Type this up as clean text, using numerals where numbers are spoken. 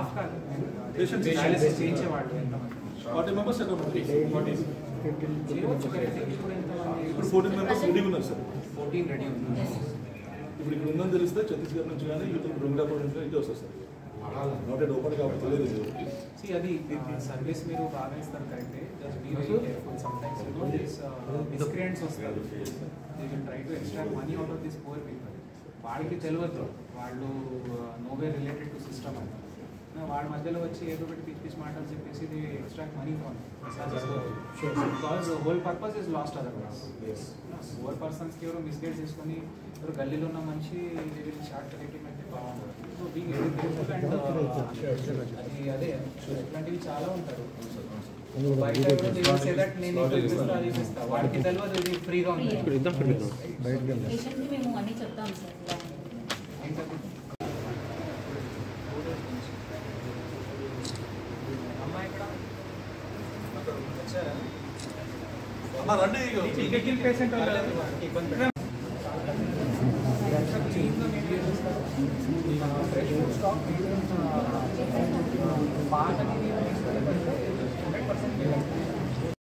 Staff కాదు, patients dialysis చేయించేవాళ్ళు ఎంతమంది? 40 members అక్కడ ఉంటారు. చేయవచ్చు కరెక్ట్. ఇప్పుడు ఎంతమంది? ఇప్పుడు 14 మెంబర్స్ రెడీగా ఉన్నారు సార్. 14 రెడీ ఉంది. ఇప్పుడు ఇక్కడ ఉందని తెలిస్తే ఛత్తీస్గఢ్ నుంచి కానీ యూత్ బృందాపూర్ నుంచి కానీ ఇటే వస్తారు సార్. నాట్ ఎట్ ఓపెన్ కాబట్టి తెలియదు. అది సర్వీస్ మీరు బాగా ఇస్తారు కరెక్టే. Just be very careful. Sometimes you know this miscreants వస్తారు. They will try to extract money out of this poor people. వాళ్ళకి తెలియదు వాళ్ళు నోవే రిలేటెడ్ టు సిస్టమ్ అని. వాళ్ళ మధ్యలో వచ్చి ఏదో ఒకటి పిచ్చి పిచ్చి మాటలు చెప్పేసి ఇది extract money from because whole purpose is lost otherwise. For పర్సన్స్కి ఎవరో మిస్గైడ్ చేసుకొని ఎవరు గల్లీలో ఉన్న మనిషి షార్ట్ రేటింగ్ అయితే బాగుంటుంది. So be very careful. And అది అదే ఇట్లాంటివి చాలా ఉంటారు. బయట నేను అది ఇస్తా వాడికి తెలియదు ఇది ఫ్రీగా ఉంది. మేము అన్నీ చెప్తాం సార్. ఏంటది? అమ్మాయి ఇక్కడ రండి. పేషెంట్ ఫ్రెష్ ఫుడ్ స్టాక్ బాగా